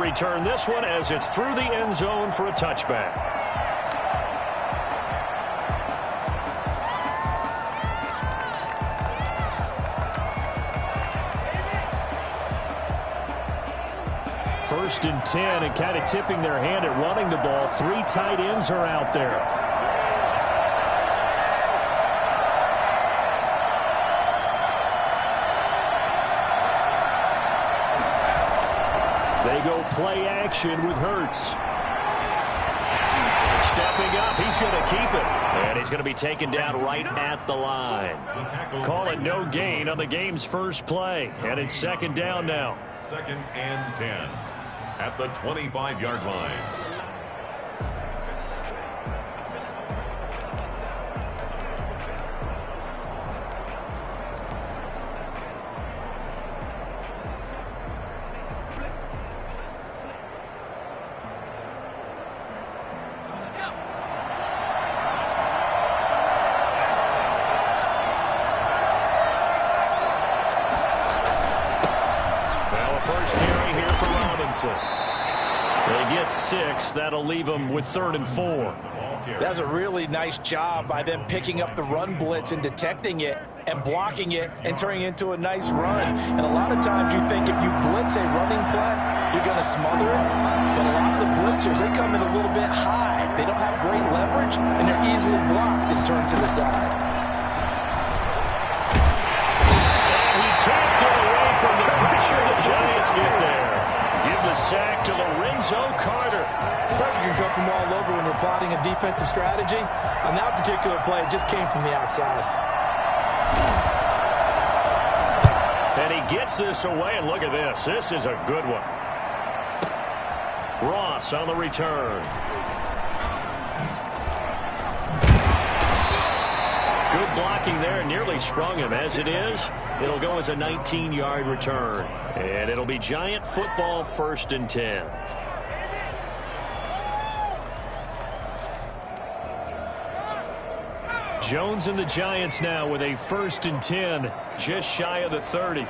return this one as it's through the end zone for a touchback. First and 10, and kind of tipping their hand at running the ball. 3 tight ends are out there. They go play action with Hurts. Stepping up, he's going to keep it. And he's going to be taken down right at the line. Call it no gain on the game's first play. And it's second down now. 2nd and 10 at the 25-yard line. They get 6. That'll leave them with 3rd and 4. That's a really nice job by them picking up the run blitz and detecting it and blocking it and turning it into a nice run. And a lot of times you think if you blitz a running play, you're going to smother it. But a lot of the blitzers, they come in a little bit high. They don't have great leverage, and they're easily blocked and turned to the side. He can't get away from the pressure the Giants get there. Give the sack to Lorenzo Carter. Pressure can come from all over when you're plotting a defensive strategy. On that particular play, it just came from the outside. And he gets this away, and look at this. This is a good one. Ross on the return. Good blocking there, nearly sprung him. As it is, it'll go as a 19-yard return. And it'll be Giant football, 1st and 10. Jones and the Giants now with a 1st and 10, just shy of the 30. On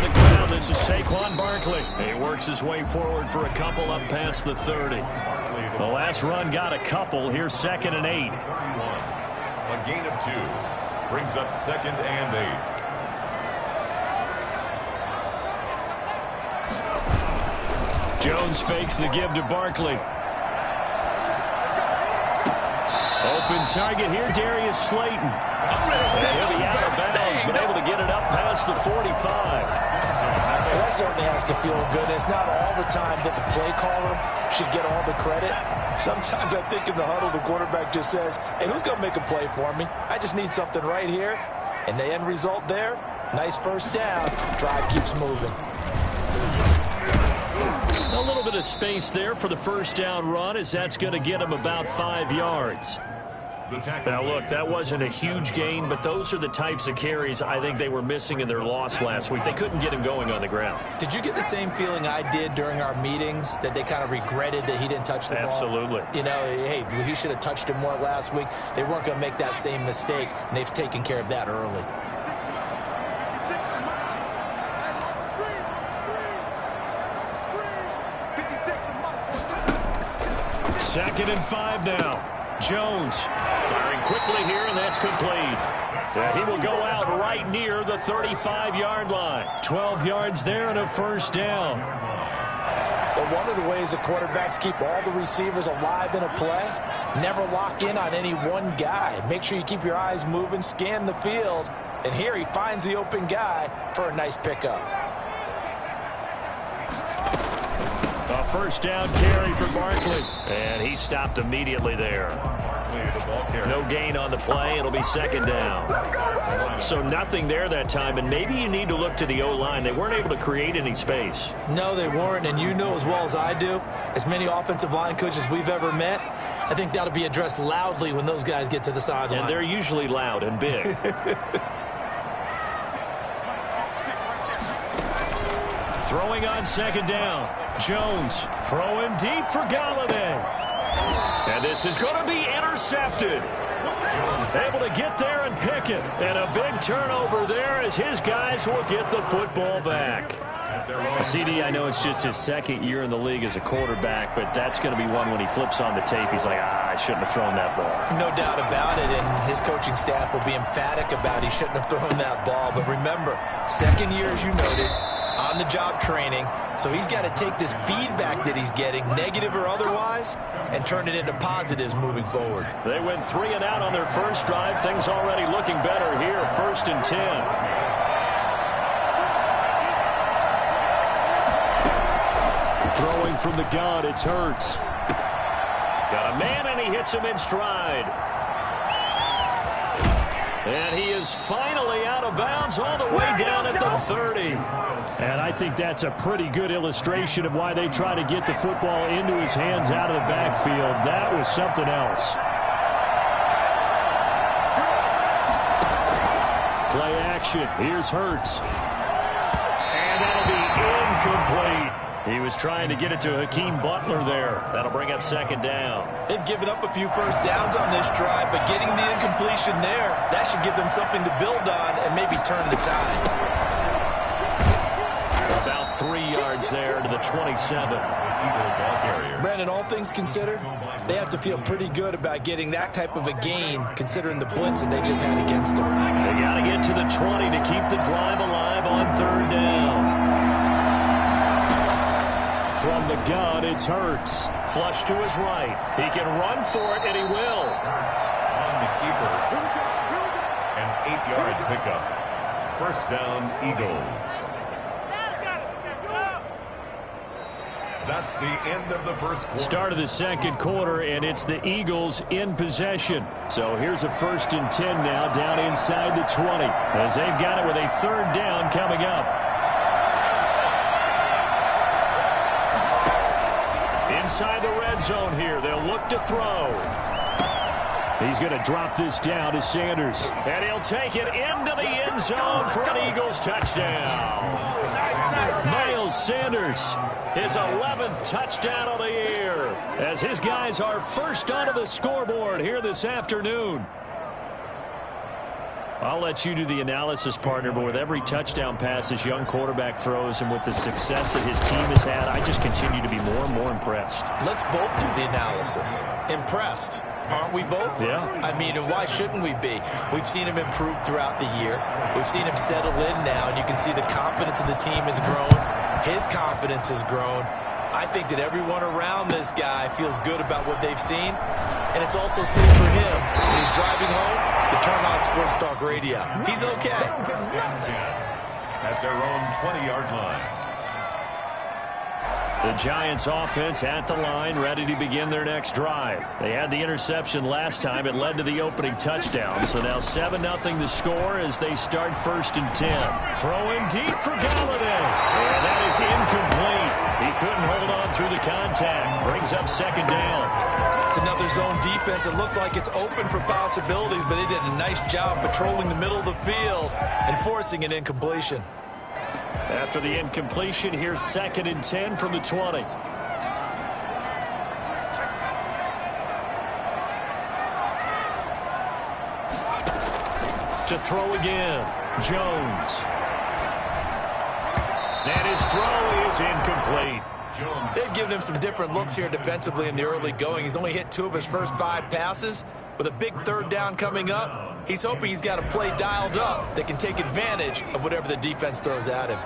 the ground, this is Saquon Barkley. He works his way forward for a couple up past the 30. The last run got a couple. Here's 2nd and 8. A gain of 2 brings up 2nd and 8. Jones fakes the give to Barkley. Open target here, Darius Slayton. And he'll be out of bounds, but able to get it up past the 45. Well, that certainly has to feel good. It's not all the time that the play caller should get all the credit. Sometimes I think in the huddle, the quarterback just says, hey, who's going to make a play for me? I just need something right here. And the end result there, nice first down. Drive keeps moving. A little bit of space there for the first down run, as that's going to get him about 5 yards. Now, look, that wasn't a huge gain, but those are the types of carries I think they were missing in their loss last week. They couldn't get him going on the ground. Did you get the same feeling I did during our meetings, that they kind of regretted that he didn't touch the ball? Absolutely. You know, hey, he should have touched it more last week. They weren't going to make that same mistake, and they've taken care of that early. Second and 5 now. Jones firing quickly here, and that's complete. He will go out right near the 35-yard line. 12 yards there and a first down. Well, one of the ways the quarterbacks keep all the receivers alive in a play, never lock in on any one guy. Make sure you keep your eyes moving, scan the field, and here he finds the open guy for a nice pickup. A first down carry for Barkley, and he stopped immediately there. No gain on the play. It'll be second down. So nothing there that time, and maybe you need to look to the O-line. They weren't able to create any space. No, they weren't, and you know as well as I do, as many offensive line coaches we've ever met, I think that'll be addressed loudly when those guys get to the sideline. And they're usually loud and big. Throwing on second down. Jones throwing deep for Galladay. And this is going to be intercepted. Able to get there and pick it. And a big turnover there as his guys will get the football back. CD, I know it's just his second year in the league as a quarterback, but that's going to be one when he flips on the tape, he's like, I shouldn't have thrown that ball. No doubt about it, and his coaching staff will be emphatic about he shouldn't have thrown that ball. But remember, second year, as you noted, on-the-job training, so he's got to take this feedback that he's getting, negative or otherwise, and turn it into positives moving forward. They went 3 and out on their first drive. Things already looking better here, 1st and 10. Throwing from the gun, it's Hurts. Got a man, and he hits him in stride. And he is finally out of bounds all the way down at the 30. And I think that's a pretty good illustration of why they try to get the football into his hands out of the backfield. That was something else. Play action. Here's Hurts. And that'll be incomplete. He was trying to get it to Hakeem Butler there. That'll bring up 2nd down. They've given up a few first downs on this drive, but getting the incompletion there, that should give them something to build on and maybe turn the tide. About 3 yards there to the 27. Brandon, all things considered, they have to feel pretty good about getting that type of a gain, considering the blitz that they just had against them. They got to get to the 20 to keep the drive alive on 3rd down. From the gun, it's Hurts. Flush to his right. He can run for it, and he will. On the keeper. An 8-yard pickup. 1st down, Eagles. That's the end of the first quarter. Start of the second quarter, and it's the Eagles in possession. So here's a 1st and 10 now down inside the 20 as they've got it with a 3rd down coming up. Inside the red zone here. They'll look to throw. He's going to drop this down to Sanders. And he'll take it into the end zone for an Eagles touchdown. Miles Sanders, his 11th touchdown of the year, as his guys are first onto the scoreboard here this afternoon. I'll let you do the analysis, partner, but with every touchdown pass this young quarterback throws and with the success that his team has had, I just continue to be more and more impressed. Let's both do the analysis. Impressed. Aren't we both? Yeah. I mean, and why shouldn't we be? We've seen him improve throughout the year. We've seen him settle in now, and you can see the confidence of the team has grown. His confidence has grown. I think that everyone around this guy feels good about what they've seen, and it's also safe for him when he's driving home to turn on Sports Talk Radio. He's okay. At their own 20-yard line. The Giants offense at the line, ready to begin their next drive. They had the interception last time. It led to the opening touchdown. So now 7-0 the score as they start 1st and 10. Throwing deep for Galladay. And that is incomplete. He couldn't hold on through the contact. Brings up 2nd down. It's another zone defense. It looks like it's open for possibilities, but they did a nice job patrolling the middle of the field and forcing an incompletion. After the incompletion, here's 2nd and 10 from the 20. To throw again, Jones. And his throw is incomplete. They've given him some different looks here defensively in the early going. He's only hit 2 of his first 5 passes. With a big 3rd down coming up, he's hoping he's got a play dialed up that can take advantage of whatever the defense throws at him.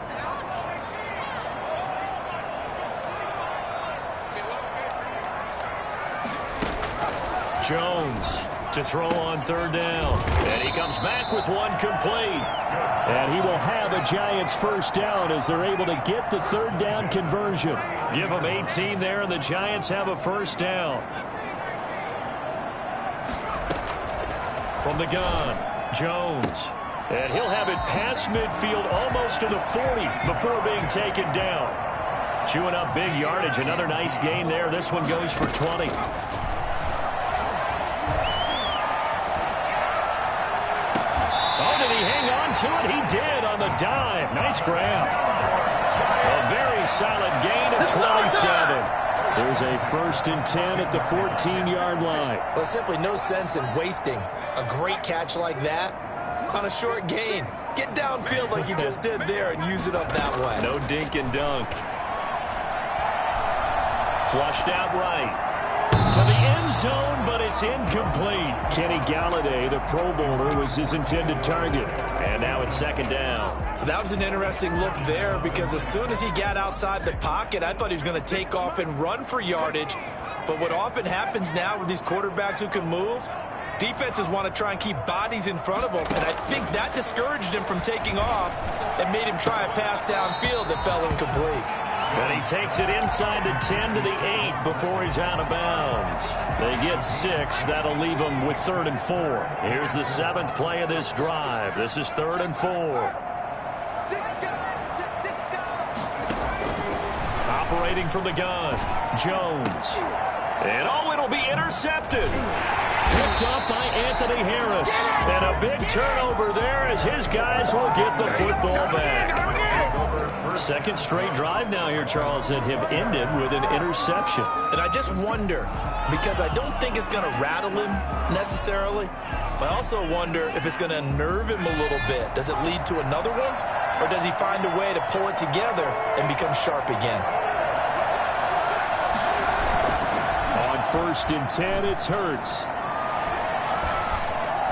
Jones to throw on 3rd down. And he comes back with one complete. And he will have a Giants 1st down as they're able to get the 3rd down conversion. Give them 18 there, and the Giants have a 1st down. From the gun, Jones. And he'll have it past midfield almost to the 40 before being taken down. Chewing up big yardage. Another nice gain there. This one goes for 20. To it, he did on the dive. Nice grab. A very solid gain of 27. There's a 1st and 10 at the 14-yard line. Well, simply no sense in wasting a great catch like that on a short gain. Get downfield like you just did there and use it up that way. No dink and dunk. Flushed out right. To the end zone, but it's incomplete. Kenny Galladay, the Pro Bowler, was his intended target. And now it's 2nd down. That was an interesting look there because as soon as he got outside the pocket, I thought he was going to take off and run for yardage. But what often happens now with these quarterbacks who can move, defenses want to try and keep bodies in front of them. And I think that discouraged him from taking off and made him try a pass downfield that fell incomplete. And he takes it inside the 10 to the 8 before he's out of bounds. They get 6. That'll leave them with 3rd and 4. Here's the 7th play of this drive. This is 3rd and 4. Operating from the gun, Jones. And it'll be intercepted. Picked up by Anthony Harris. And a big turnover there as his guys will get the football back. 2nd straight drive now here, Charles, that have ended with an interception. And I just wonder, because I don't think it's going to rattle him necessarily, but I also wonder if it's going to unnerve him a little bit. Does it lead to another one? Or does he find a way to pull it together and become sharp again? On 1st and 10, it's Hurts.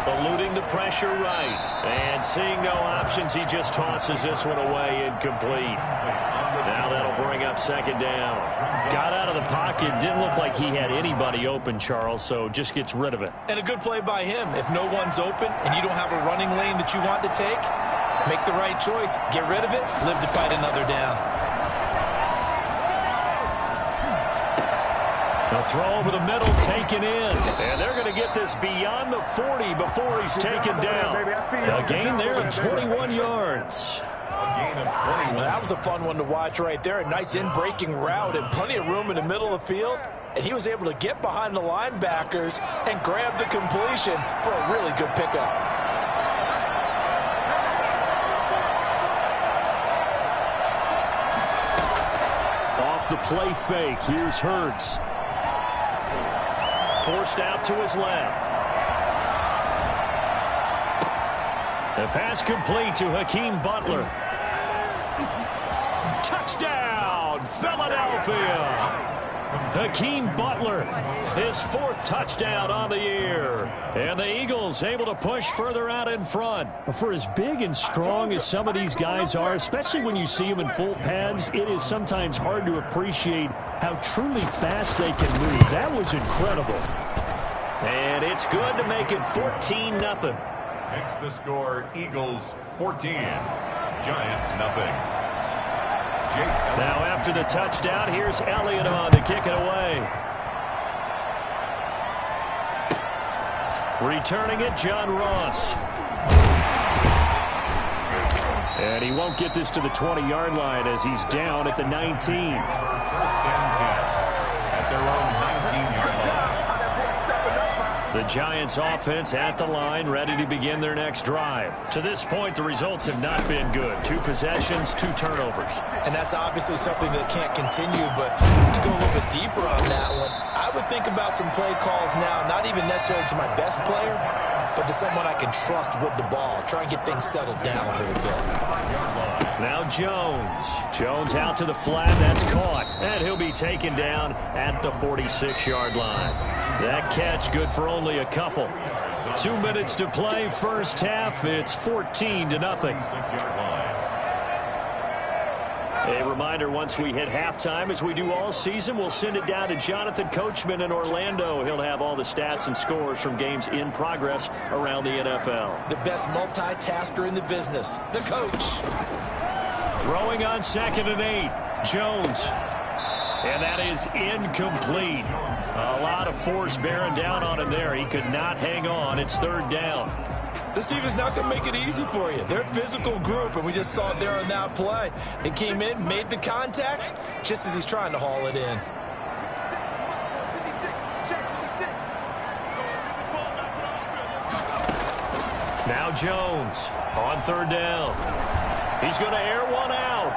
Eluding the pressure right. And seeing no options, he just tosses this one away, incomplete. Now that'll bring up 2nd down. Got out of the pocket. Didn't look like he had anybody open, Charles, so just gets rid of it. And a good play by him. If no one's open and you don't have a running lane that you want to take, make the right choice. Get rid of it. Live to fight another down. A throw over the middle, taken in. And they're going to get this beyond the 40 before he's taken down. A gain there of 21 yards. That was a fun one to watch right there. A nice in-breaking route and plenty of room in the middle of the field. And he was able to get behind the linebackers and grab the completion for a really good pickup. Off the play fake, here's Hurts. Forced out to his left. The pass complete to Hakeem Butler. Touchdown, Philadelphia. Hakeem Butler, his 4th touchdown on the year. And the Eagles able to push further out in front. For as big and strong as some of these guys are, especially when you see them in full pads, it is sometimes hard to appreciate how truly fast they can move. That was incredible. And it's good to make it 14-0. Makes the score Eagles 14, Giants nothing. Now after the touchdown, here's Elliott on to kick it away. Returning it, John Ross. And he won't get this to the 20-yard line as he's down at the 19. 1st and 10 at their own 19-yard line. The Giants offense at the line, ready to begin their next drive. To this point, the results have not been good. 2 possessions, 2 turnovers. And that's obviously something that can't continue, but to go a little bit deeper on that one, I would think about some play calls now, not even necessarily to my best player, but to someone I can trust with the ball. Try and get things settled down a little bit. Now Jones. Jones out to the flat. That's caught. And he'll be taken down at the 46-yard line. That catch good for only a couple. 2 minutes to play, first half. It's 14-0. A reminder, once we hit halftime, as we do all season, we'll send it down to Jonathan Coachman in Orlando. He'll have all the stats and scores from games in progress around the NFL. The best multitasker in the business, the coach. Throwing on 2nd and 8, Jones. And that is incomplete. A lot of force bearing down on him there. He could not hang on. It's 3rd down. This team is not going to make it easy for you. They're a physical group, and we just saw it there on that play. It came in, made the contact, just as he's trying to haul it in. Now Jones on 3rd down. He's going to air one out.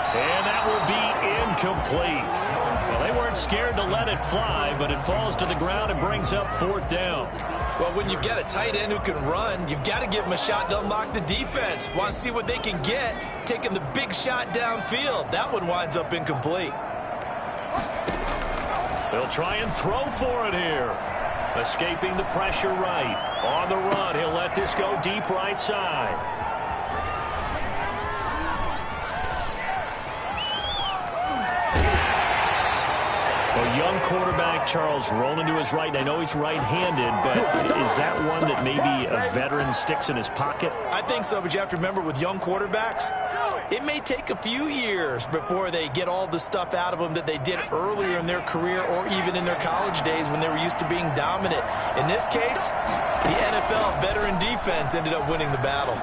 And that will be incomplete. Well, they weren't scared to let it fly, but it falls to the ground and brings up 4th down. Well, when you've got a tight end who can run, you've got to give him a shot to unlock the defense. Want to see what they can get, taking the big shot downfield. That one winds up incomplete. They'll try and throw for it here. Escaping the pressure right. On the run, he'll let this go deep right side. A young quarterback, Charles, rolling to his right. I know he's right-handed, but is that one that maybe a veteran sticks in his pocket? I think so, but you have to remember with young quarterbacks, it may take a few years before they get all the stuff out of them that they did earlier in their career or even in their college days when they were used to being dominant. In this case, the NFL veteran defense ended up winning the battle.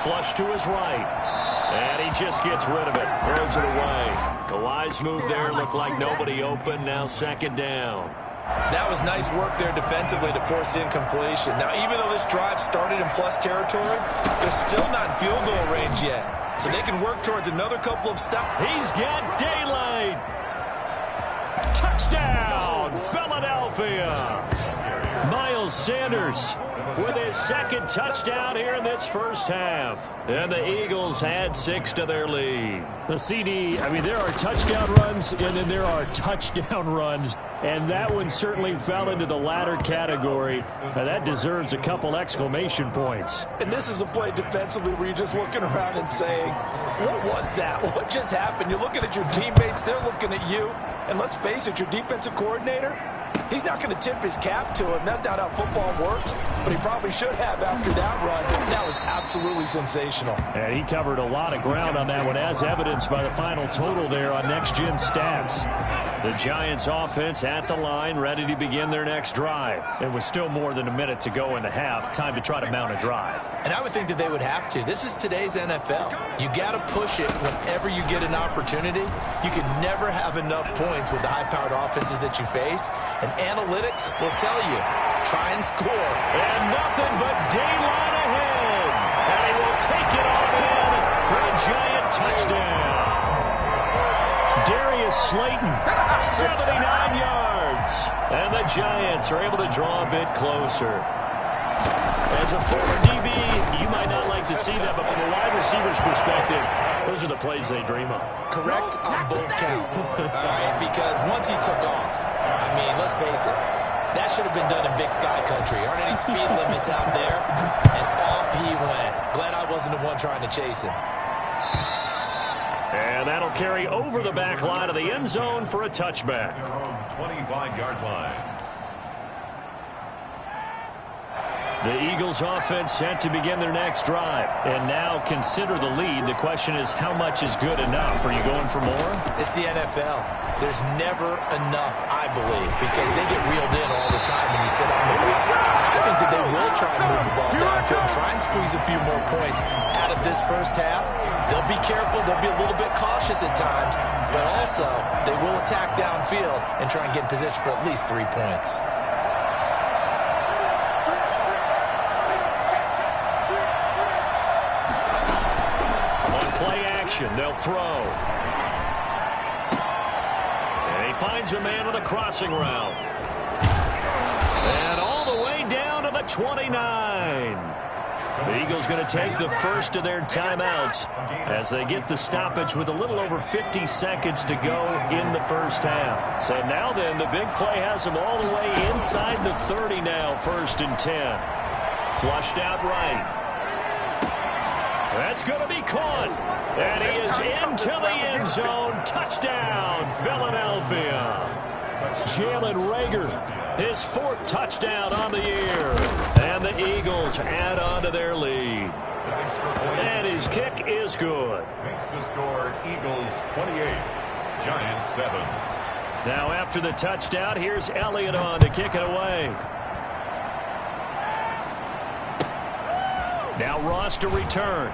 Flush to his right. And he just gets rid of it. Throws it away. A wise move there. Looked like nobody open. Now 2nd down. That was nice work there defensively to force incompletion. Now, even though this drive started in plus territory, they're still not in field goal range yet. So they can work towards another couple of stops. He's got daylight. Touchdown, Philadelphia. Miles Sanders with his 2nd touchdown here in this first half. And the Eagles add 6 to their lead. The CD, I mean, there are touchdown runs, and then there are touchdown runs. And that one certainly fell into the latter category. Now, that deserves a couple exclamation points. And this is a play defensively where you're just looking around and saying, what was that? What just happened? You're looking at your teammates. They're looking at you. And let's face it, your defensive coordinator, he's not going to tip his cap to him. That's not how football works, but he probably should have after that run. That was absolutely sensational. And he covered a lot of ground on that one, as evidenced by the final total there on Next Gen Stats. The Giants offense at the line, ready to begin their next drive. It was still more than a minute to go in the half. Time to try to mount a drive. And I would think that they would have to. This is today's NFL. You got to push it whenever you get an opportunity. You can never have enough points with the high-powered offenses that you face. And analytics will tell you, try and score. And nothing but daylight ahead. And he will take it on in for a Giant touchdown. Darius Slayton, 79 yards. And the Giants are able to draw a bit closer. As a former DB, you might not like to see that, but from a wide receiver's perspective, those are the plays they dream of. Correct on both counts. All right, because once he took off, I mean, let's face it, that should have been done in Big Sky Country. Aren't any speed limits out there? And off he went. Glad I wasn't the one trying to chase him. And that'll carry over the back line of the end zone for a touchback. 25-yard line. The Eagles offense set to begin their next drive. And now consider the lead. The question is, how much is good enough? Are you going for more? It's the NFL. There's never enough, I believe, because they get reeled in all the time when you sit on the ball. I think that they will try and move the ball downfield, try and squeeze a few more points out of this first half. They'll be careful. They'll be a little bit cautious at times, but also they will attack downfield and try and get in position for at least 3 points. They'll throw. And he finds a man on the crossing route. And all the way down to the 29. The Eagles going to take the first of their timeouts as they get the stoppage with a little over 50 seconds to go in the first half. So now then, the big play has them all the way inside the 30 now, 1st and 10. Flushed out right. That's going to be caught. And he is into the end zone. Touchdown, Philadelphia. Jalen Reagor, his 4th touchdown on the year. And the Eagles add on to their lead. And his kick is good. Makes the score Eagles 28, Giants 7. Now after the touchdown, here's Elliott on to kick it away. Now Ross to return.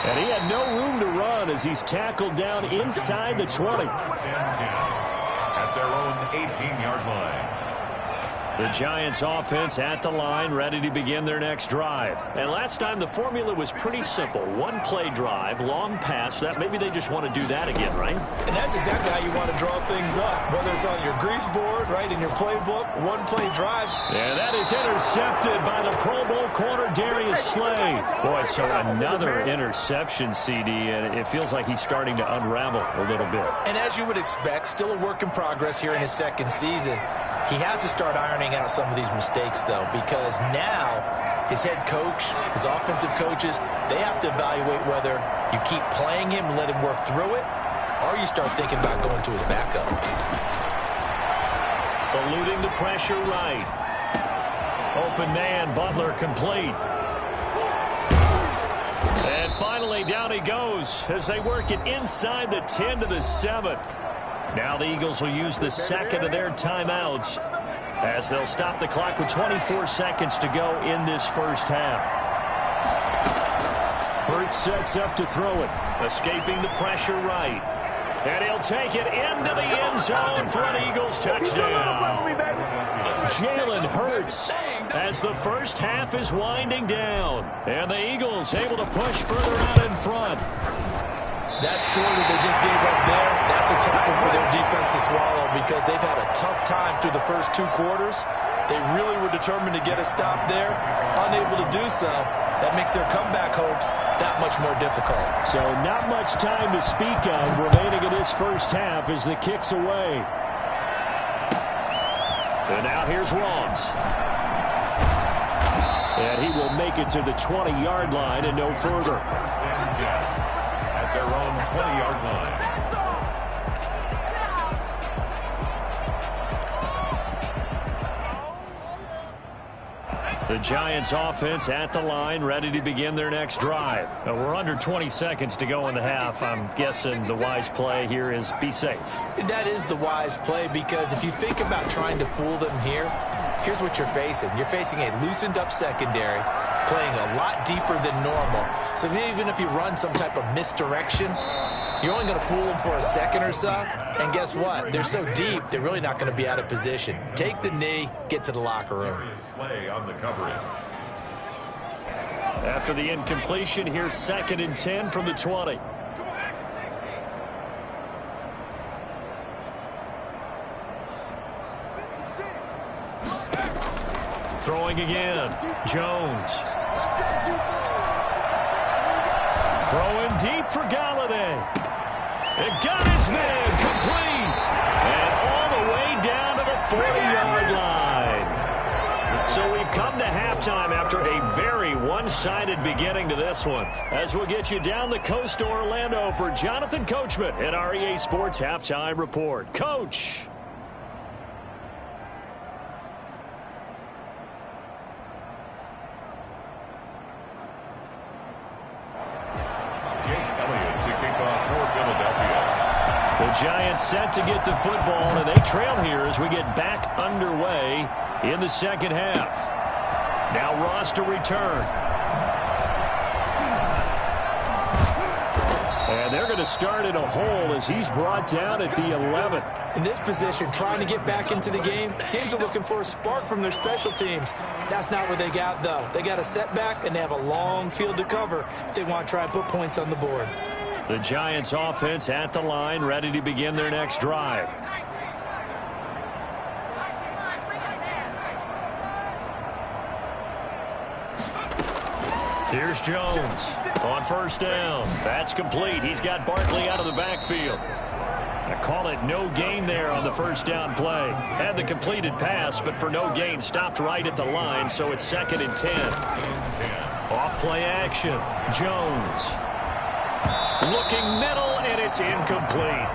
And he had no room to run as he's tackled down inside the 20. At their own 18-yard line. The Giants offense at the line, ready to begin their next drive. And last time the formula was pretty simple. One play drive, long pass. That maybe they just want to do that again, right? And that's exactly how you want to draw things up. Whether it's on your grease board, right, in your playbook, one play drives. And that is intercepted by the Pro Bowl corner, Darius Slay. Boy, so another interception, CD, and it feels like he's starting to unravel a little bit. And as you would expect, still a work in progress here in his second season. He has to start ironing out some of these mistakes, though, because now his head coach, his offensive coaches, they have to evaluate whether you keep playing him and let him work through it, or you start thinking about going to his backup. Eluding the pressure right. Open man, Butler complete. And finally, down he goes as they work it inside the 10 to the 7. Now the Eagles will use the second of their timeouts as they'll stop the clock with 24 seconds to go in this first half. Hurts sets up to throw it. Escaping the pressure right. And he'll take it into the end zone for an Eagles touchdown. Jalen Hurts. As the first half is winding down. And the Eagles able to push further out in front. That score that they just gave up there, that's a tough one for their defense to swallow because they've had a tough time through the first two quarters. They really were determined to get a stop there, unable to do so. That makes their comeback hopes that much more difficult. So not much time to speak of remaining in this first half as the kick's away. And now here's Ross. And he will make it to the 20-yard line and no further. Their own 20-yard line. The Giants offense at the line, ready to begin their next drive. Now, we're under 20 seconds to go in the half. I'm guessing the wise play here is be safe. That is the wise play because if you think about trying to fool them here, here's what you're facing. You're facing a loosened up secondary, playing a lot deeper than normal. So even if you run some type of misdirection, you're only going to fool them for a second or so. And guess what? They're so deep, they're really not going to be out of position. Take the knee, get to the locker room. Slay on the coverage. After the incompletion, here's 2nd and 10 from the 20. Throwing again. Jones. Throwing deep for Galladay. It got his man complete. And all the way down to the 40-yard line. So we've come to halftime after a very one-sided beginning to this one. As we'll get you down the coast to Orlando for Jonathan Coachman at our EA Sports Halftime Report. Coach. The Giants set to get the football, and they trail here as we get back underway in the second half. Now Ross to return. And they're going to start in a hole as he's brought down at the 11. In this position, trying to get back into the game, teams are looking for a spark from their special teams. That's not what they got, though. They got a setback, and they have a long field to cover if they want to try and put points on the board. The Giants offense at the line, ready to begin their next drive. Here's Jones on first down. That's complete. He's got Barkley out of the backfield. I call it no gain there on the first down play. Had the completed pass, but for no gain, stopped right at the line, so it's 2nd and 10. Off play action. Jones. Looking middle, and it's incomplete.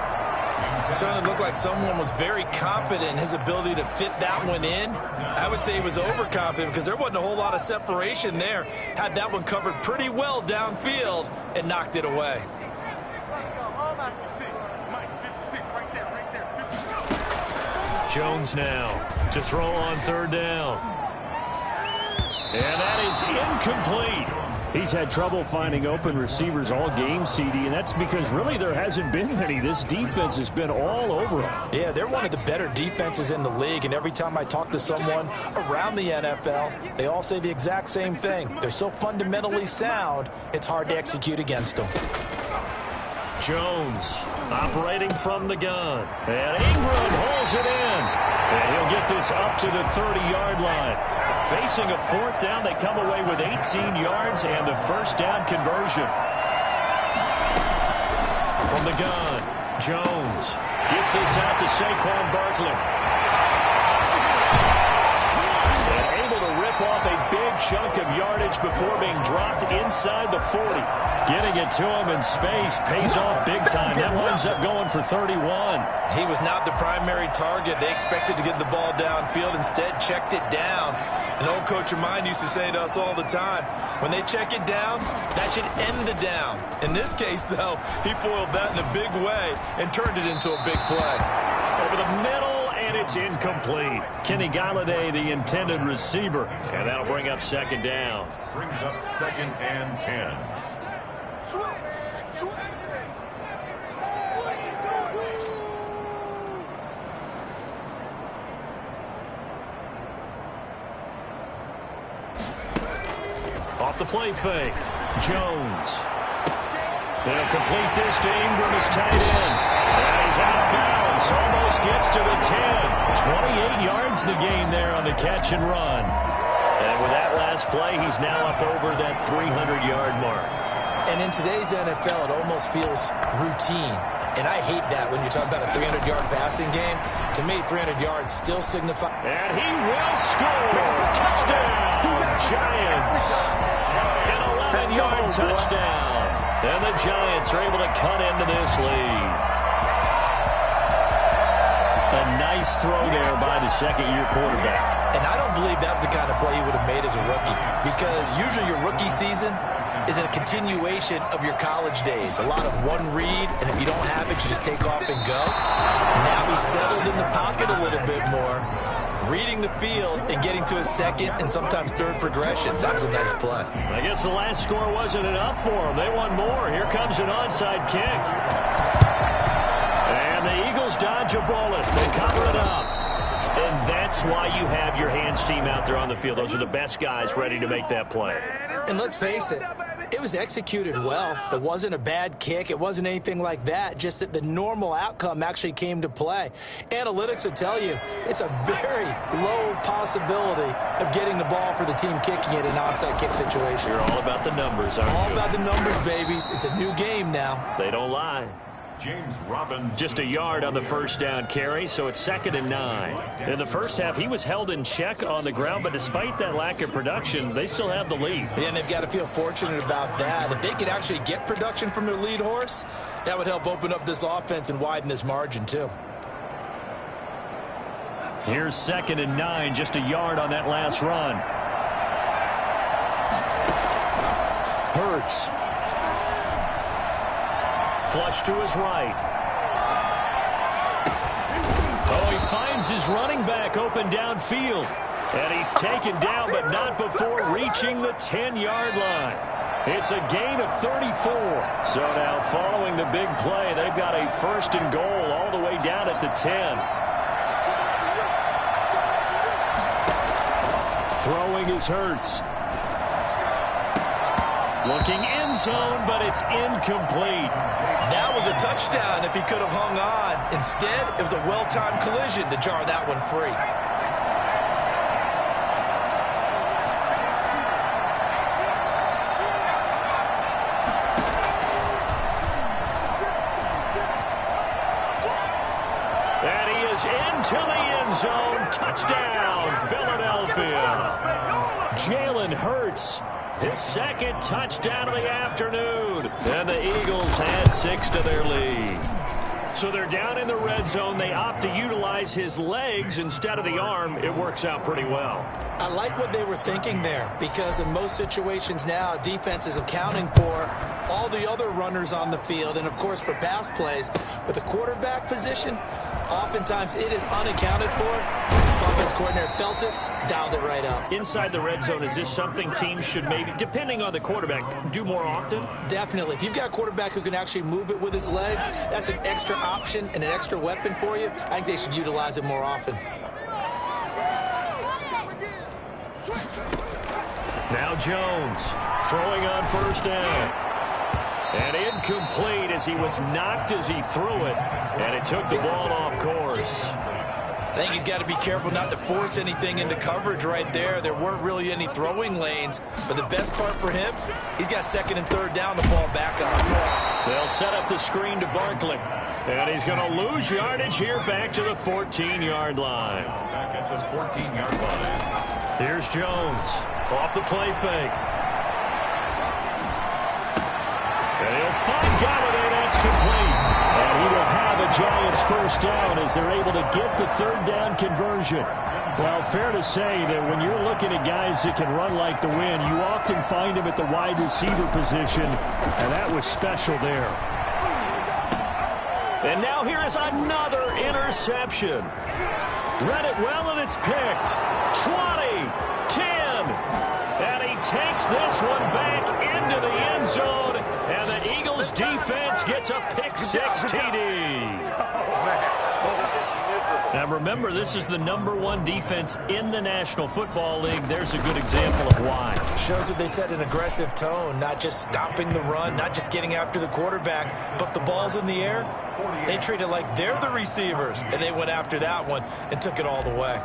It certainly looked like someone was very confident in his ability to fit that one in. I would say he was overconfident because there wasn't a whole lot of separation there. Had that one covered pretty well downfield and knocked it away. Jones now to throw on 3rd down. And that is incomplete. He's had trouble finding open receivers all game, CD, and that's because really there hasn't been many. This defense has been all over him. Yeah, they're one of the better defenses in the league, and every time I talk to someone around the NFL, they all say the exact same thing. They're so fundamentally sound, it's hard to execute against them. Jones operating from the gun. And Ingram holds it in. And he'll get this up to the 30-yard line. Facing a fourth down, they come away with 18 yards and the first down conversion. From the gun, Jones gets this out to Saquon Barkley. And able to rip off a big chunk of yardage before being dropped inside the 40. Getting it to him in space pays off big time. That winds up going for 31. He was not the primary target. They expected to get the ball downfield. Instead, checked it down. An old coach of mine used to say to us all the time, when they check it down, that should end the down. In this case, though, he foiled that in a big way and turned it into a big play. Over the middle, and it's incomplete. Kenny Galladay, the intended receiver. And that'll bring up second down. Brings up second and 10. Off the play fake. Jones. They'll complete this to Ingram as tight end. And he's out of bounds. Almost gets to the 10. 28 yards the gain there on the catch and run. And with that last play, he's now up over that 300-yard mark. And in today's NFL, it almost feels routine. And I hate that when you're talking about a 300-yard passing game. To me, 300 yards still signify. And he will score. Touchdown, Giants. An 11-yard touchdown. And the Giants are able to cut into this lead. A nice throw there by the second-year quarterback. And I don't believe that was the kind of play he would have made as a rookie. Because usually your rookie season is a continuation of your college days. A lot of one read, and if you don't have it, you just take off and go. Now he's settled in the pocket a little bit more, reading the field and getting to his second and sometimes third progression. That was a nice play. I guess the last score wasn't enough for them. They want more. Here comes an onside kick. And the Eagles dodge a bullet. They cover it up. And that's why you have your hands team out there on the field. Those are the best guys ready to make that play. And let's face it, it was executed well. It wasn't a bad kick. It wasn't anything like that. Just that the normal outcome actually came to play. Analytics will tell you it's a very low possibility of getting the ball for the team kicking it in an onside kick situation. You're all about the numbers, aren't you? All about the numbers, baby. It's a new game now. They don't lie. James Robinson. Just a yard on the first down carry, so it's 2nd and 9. In the first half, he was held in check on the ground, but despite that lack of production, they still have the lead. Yeah, and they've got to feel fortunate about that. If they could actually get production from their lead horse, that would help open up this offense and widen this margin, too. Here's 2nd and 9, just a yard on that last run. Hurts. Flush to his right. Oh, he finds his running back open downfield. And he's taken down, but not before reaching the 10-yard line. It's a gain of 34. So now following the big play, they've got a 1st and goal all the way down at the 10. Throwing is Hurts. Looking end zone, but it's incomplete. That was a touchdown if he could have hung on. Instead, it was a well-timed collision to jar that one free. And he is into the end zone. Touchdown, Philadelphia. Jalen Hurts. His 2nd touchdown of the afternoon. And the Eagles had 6 to their lead. So they're down in the red zone. They opt to utilize his legs instead of the arm. It works out pretty well. I like what they were thinking there, because in most situations now, defense is accounting for all the other runners on the field and, of course, for pass plays. But the quarterback position, oftentimes it is unaccounted for. defense coordinator felt it, dialed it right up. Inside the red zone, is this something teams should maybe, depending on the quarterback, do more often? Definitely. If you've got a quarterback who can actually move it with his legs, that's an extra option and an extra weapon for you. I think they should utilize it more often. Now Jones throwing on first down. And incomplete as he was knocked as he threw it. And it took the ball off course. I think he's got to be careful not to force anything into coverage right there. There weren't really any throwing lanes. But the best part for him, he's got second and third down to fall back on. They'll set up the screen to Barkley. And he's going to lose yardage here back to the 14-yard line. Back at this 14-yard line. Here's Jones off the play fake. And he'll find Galladay. That's complete. And he will have a Giants first down as they're able to get the third down conversion. Well, fair to say that when you're looking at guys that can run like the wind, you often find them at the wide receiver position, and that was special there. And now here is another interception. Read it well, and it's picked. 20, 10, and he takes this one back into the end zone, and the Eagles defense gets a pick-six TD. Now remember, this is the #1 defense in the National Football League. There's a good example of why. Shows that they set an aggressive tone, not just stopping the run, not just getting after the quarterback, but the ball's in the air. They treat it like they're the receivers, and they went after that one and took it all the way.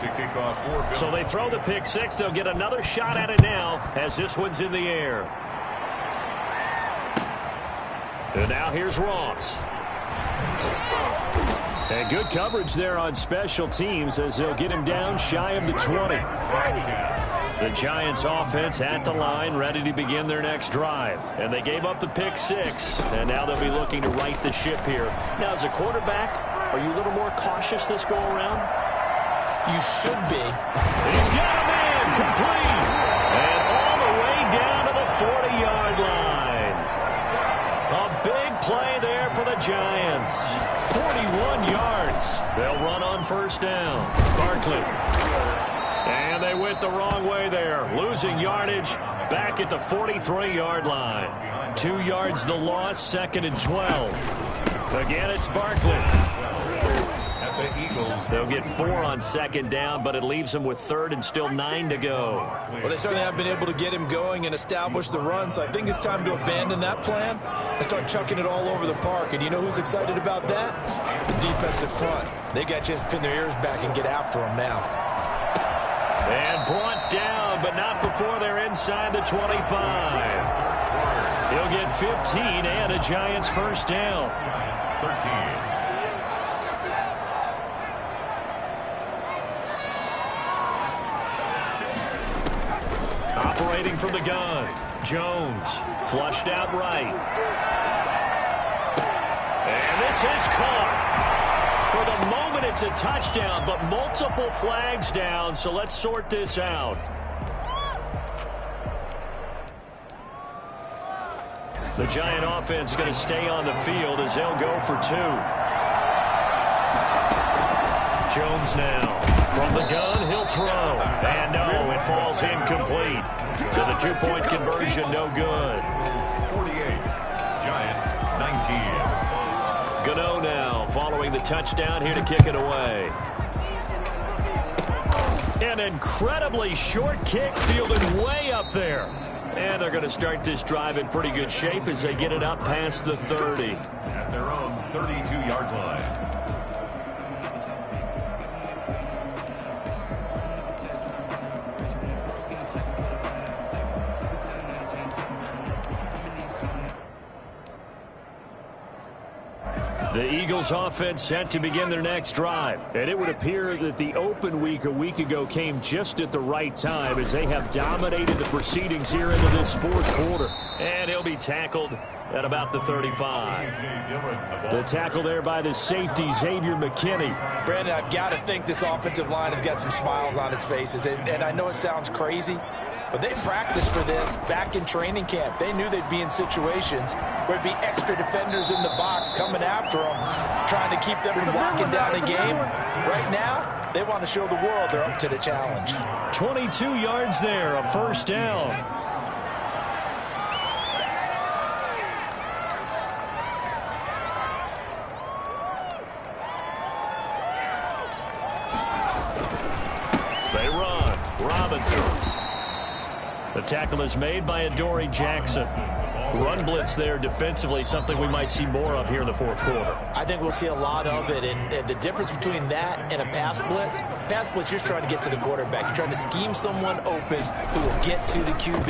To kick off so they throw the pick-six. They'll get another shot at it now as this one's in the air. And now here's Ross. And good coverage there on special teams as they'll get him down shy of the 20. The Giants offense at the line, ready to begin their next drive. And they gave up the pick-six, and now they'll be looking to right the ship here. Now, as a quarterback, are you a little more cautious this go-around? You should be. He's got him in, complete. And all the way down to the 40-yard line. A big play there for the Giants. 41 yards. They'll run on first down. Barkley. And they went the wrong way there. Losing yardage back at the 43-yard line. 2 yards the loss, second and 12. Again, it's Barkley. At the Eagles. They'll get 4 on second down, but it leaves them with third and still 9 to go. Well, they certainly have been able to get him going and establish the run, so I think it's time to abandon that plan and start chucking it all over the park. And you know who's excited about that? The defensive front. They got a chance to pin their ears back and get after him now. And brought down, but not before they're inside the 25. He'll get 15 and a Giants first down. Giants 13. Operating from the gun, Jones flushed out right. And this is caught. For the moment, it's a touchdown, but multiple flags down, so let's sort this out. The Giant offense is going to stay on the field as they'll go for 2. Jones now. From the gun, he'll throw. And no, it falls incomplete. So the 2-point conversion, no good. 48. Giants 19. Gano now following the touchdown here to kick it away. An incredibly short kick fielded way up there. And they're going to start this drive in pretty good shape as they get it up past the 30. At their own 32-yard line. The Eagles offense set to begin their next drive. And it would appear that the open week a week ago came just at the right time as they have dominated the proceedings here into this fourth quarter. And he'll be tackled at about the 35. The tackle there by the safety, Xavier McKinney. Brandon, I've got to think this offensive line has got some smiles on its faces. And I know it sounds crazy, but they practiced for this back in training camp. They knew they'd be in situations where it'd be extra defenders in the box coming after them, trying to keep them from locking down a game. Right now, they want to show the world they're up to the challenge. 22 yards there, a first down. They run. Robinson. The tackle is made by Adoree Jackson. Run blitz there defensively, something we might see more of here in the fourth quarter. I think we'll see a lot of it, and the difference between that and a pass blitz, you're just trying to get to the quarterback. You're trying to scheme someone open who will get to the QB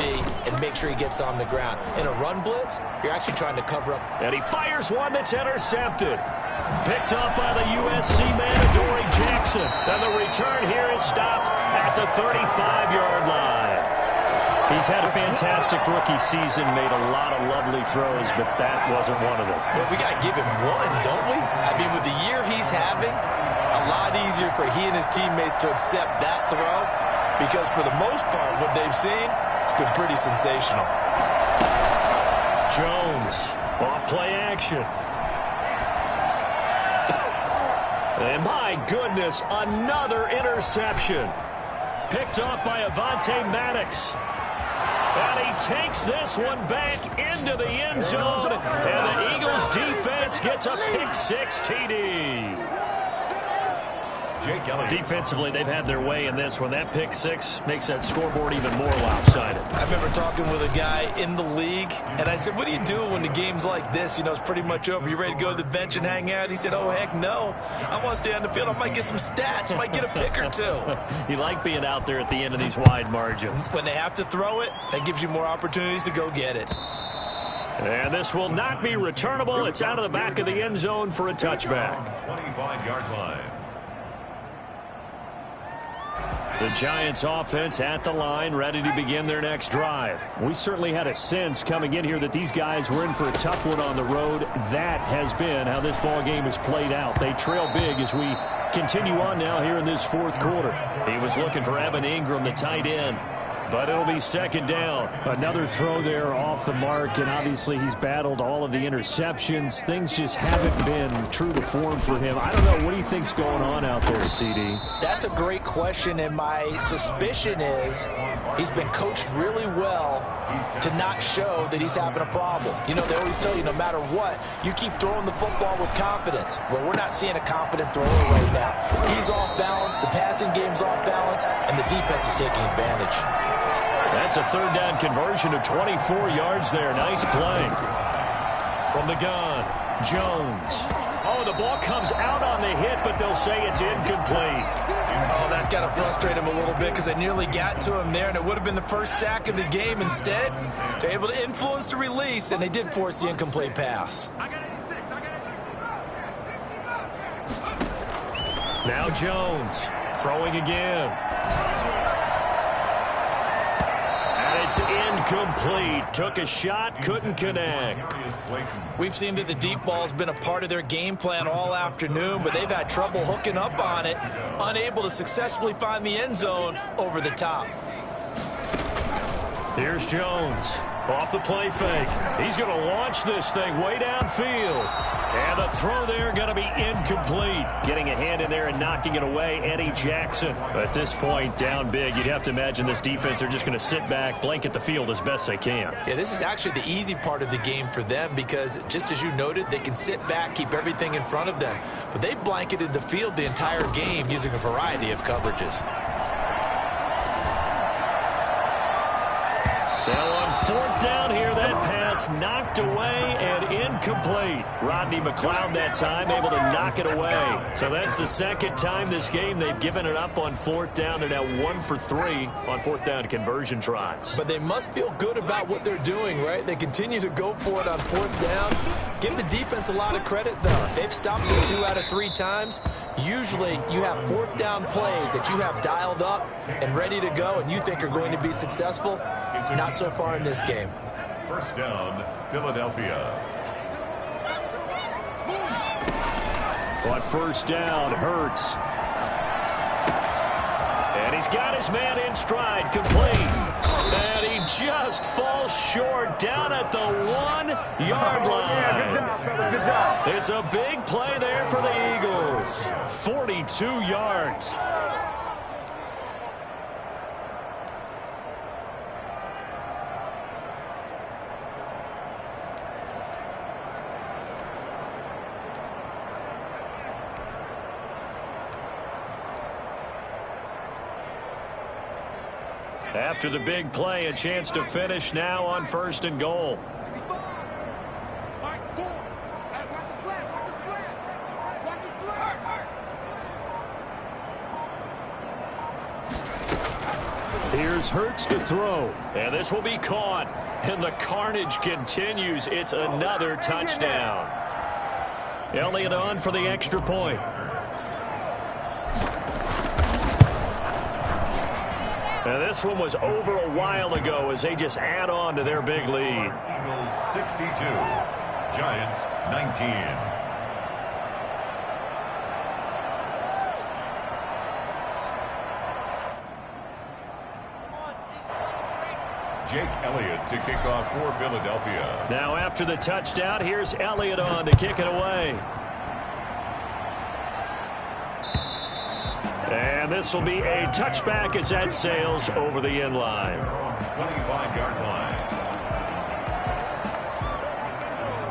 and make sure he gets on the ground. In a run blitz, you're actually trying to cover up. And he fires one that's intercepted. Picked up by the USC man, Adoree Jackson. And the return here is stopped at the 35-yard line. He's had a fantastic rookie season, made a lot of lovely throws, but that wasn't one of them. Well, we got to give him one, don't we? I mean, with the year he's having, a lot easier for he and his teammates to accept that throw because for the most part, what they've seen, it's been pretty sensational. Jones, off play action. And my goodness, another interception. Picked off by Avonte Maddox. And he takes this one back into the end zone. And the Eagles defense gets a pick-6 TD. Defensively, they've had their way in this one. That pick-6 makes that scoreboard even more lopsided. I remember talking with a guy in the league, and I said, what do you do when the game's like this? You know, it's pretty much over. You ready to go to the bench and hang out? He said, oh, heck no. I want to stay on the field. I might get some stats. I might get a pick or two. You like being out there at the end of these wide margins. When they have to throw it, that gives you more opportunities to go get it. And this will not be returnable. It's out of the back of the end zone for a touchback. 25-yard line. The Giants offense at the line, ready to begin their next drive. We certainly had a sense coming in here that these guys were in for a tough one on the road. That has been how this ball game has played out. They trail big as we continue on now here in this fourth quarter. He was looking for Evan Ingram, the tight end. But it'll be second down. Another throw there off the mark, and obviously he's battled all of the interceptions. Things just haven't been true to form for him. I don't know. What do you think's going on out there, CD? That's a great question, and my suspicion is he's been coached really well to not show that he's having a problem. You know, they always tell you no matter what, you keep throwing the football with confidence. Well, we're not seeing a confident thrower right now. He's off balance, the passing game's off balance, and the defense is taking advantage. That's a third down conversion of 24 yards there. Nice play. From the gun, Jones. Oh, the ball comes out on the hit, but they'll say it's incomplete. Oh, that's got to frustrate him a little bit because they nearly got to him there, and it would have been the first sack of the game. Instead, they're able to influence the release, and they did force the incomplete pass. Now Jones throwing again. It's incomplete. Took a shot, couldn't connect. We've seen that the deep ball's been a part of their game plan all afternoon, but they've had trouble hooking up on it, unable to successfully find the end zone over the top. Here's Jones. Off the play fake. He's going to launch this thing way downfield. And the throw there going to be incomplete. Getting a hand in there and knocking it away, Eddie Jackson. At this point, down big, you'd have to imagine this defense are just going to sit back, blanket the field as best they can. Yeah, this is actually the easy part of the game for them because, just as you noted, they can sit back, keep everything in front of them. But they've blanketed the field the entire game using a variety of coverages. Now on fourth down here, that pass knocked away and incomplete. Rodney McLeod that time able to knock it away. So that's the second time this game they've given it up on fourth down. They're now 1 for 3 on fourth down conversion tries. But they must feel good about what they're doing, right? They continue to go for it on fourth down. Give the defense a lot of credit, though. They've stopped it 2 out of 3 times. Usually you have fourth down plays that you have dialed up and ready to go and you think are going to be successful. Not so far in this game. First down, Philadelphia. On first down, Hurts. And he's got his man in stride, complete. And he just falls short down at the 1-yard line. Yeah, good job, brother. Good job. It's a big play there for the Eagles. miles, 42 yards. After the big play, a chance to finish now on 1st and goal. Here's Hurts to throw, and this will be caught, and the carnage continues. It's another touchdown. Elliott on for the extra point. And this one was over a while ago as they just add on to their big lead. Eagles 62, Giants 19. Jake Elliott to kick off for Philadelphia. Now after the touchdown, here's Elliott on to kick it away. And this will be a touchback as that sails over the end line. 25-yard line.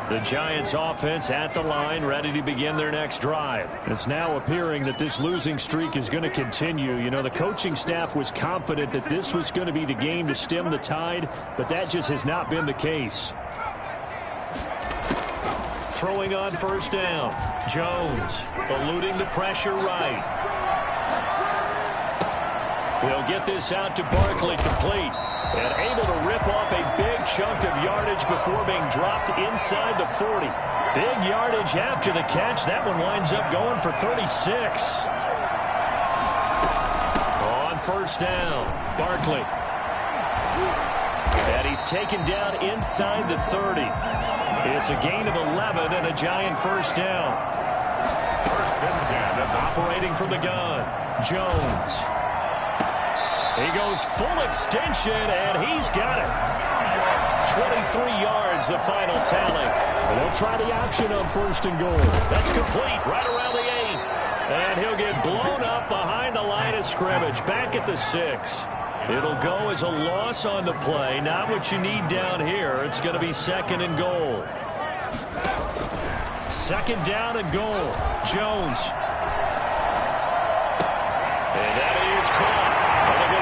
The Giants offense at the line, ready to begin their next drive. It's now appearing that this losing streak is going to continue. You know, the coaching staff was confident that this was going to be the game to stem the tide, but that just has not been the case. Throwing on 1st down. Jones eluding the pressure right. He'll get this out to Barkley, complete. And able to rip off a big chunk of yardage before being dropped inside the 40. Big yardage after the catch. That one winds up going for 36. On 1st down, Barkley. And he's taken down inside the 30. It's a gain of 11 and a Giant 1st down. 1st and 10. Operating from the gun, Jones. He goes full extension, and he's got it. 23 yards, the final tally. They'll try the option on 1st and goal. That's complete, right around the 8. And he'll get blown up behind the line of scrimmage, back at the 6. It'll go as a loss on the play, not what you need down here. It's going to be 2nd and goal. 2nd down and goal. Jones. And that is caught.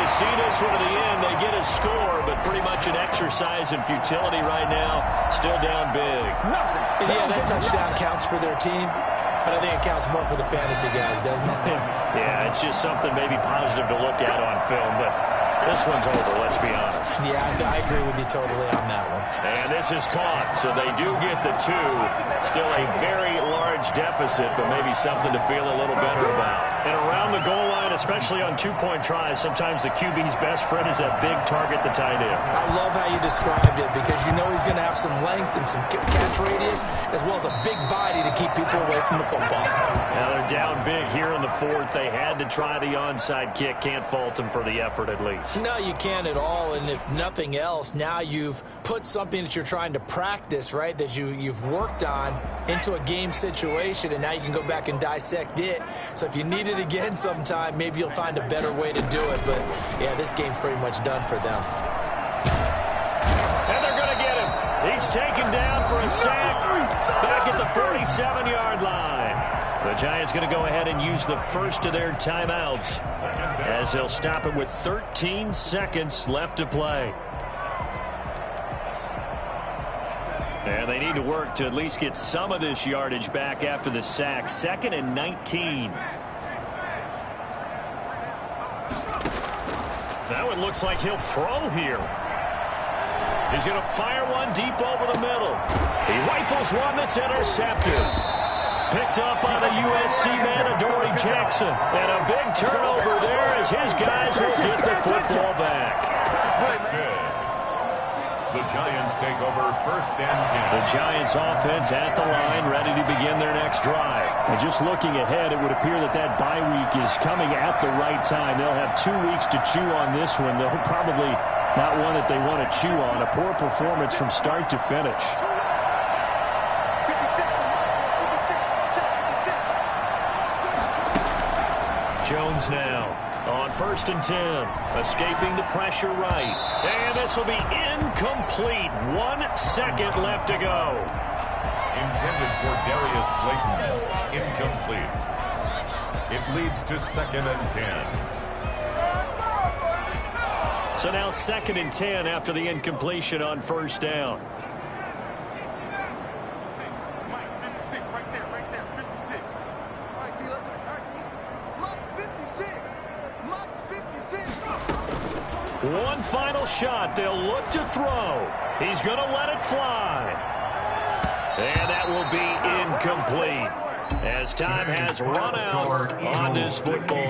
See this one to the end. They get a score, but pretty much an exercise in futility right now. Still down big. And yeah, that touchdown counts for their team, but I think it counts more for the fantasy guys, doesn't it? Yeah, it's just something maybe positive to look at on film, but this one's over, let's be honest. Yeah, I agree with you totally on that one. And this is caught, so they do get the 2. Still a very large deficit, but maybe something to feel a little better about. And around the goal line, especially on 2-point tries, sometimes the QB's best friend is that big target, the tight end. I love how you described it because you know he's going to have some length and some catch radius as well as a big body to keep people away from the football. Now they're down big here in the 4th. They had to try the onside kick. Can't fault them for the effort at least. No, you can't at all. And if nothing else, now you've put something that you're trying to practice, right, that you've worked on into a game situation, and now you can go back and dissect it. So if you need it again sometime, maybe you'll find a better way to do it. But, yeah, this game's pretty much done for them. And they're going to get him. He's taken down for a sack back at the 47-yard line. The Giants going to go ahead and use the first of their timeouts as they'll stop it with 13 seconds left to play. And they need to work to at least get some of this yardage back after the sack. 2nd and 19. Now it looks like he'll throw here. He's going to fire one deep over the middle. He rifles one that's intercepted. Picked up by the USC man, Adoree Jackson. And a big turnover there as his guys will get the football back. The Giants take over 1st and 10. The Giants offense at the line, ready to begin their next drive. And just looking ahead, it would appear that that bye week is coming at the right time. They'll have 2 weeks to chew on this one. They'll probably not one that they want to chew on. A poor performance from start to finish. Jones now on 1st and 10. Escaping the pressure right. And this will be incomplete. 1 second left to go. Intended for Darius Slayton. Incomplete. It leads to 2nd and 10. So now 2nd and 10 after the incompletion on 1st down. One final shot. They'll look to throw. He's going to let it fly. And that will be incomplete as time has run out on this football.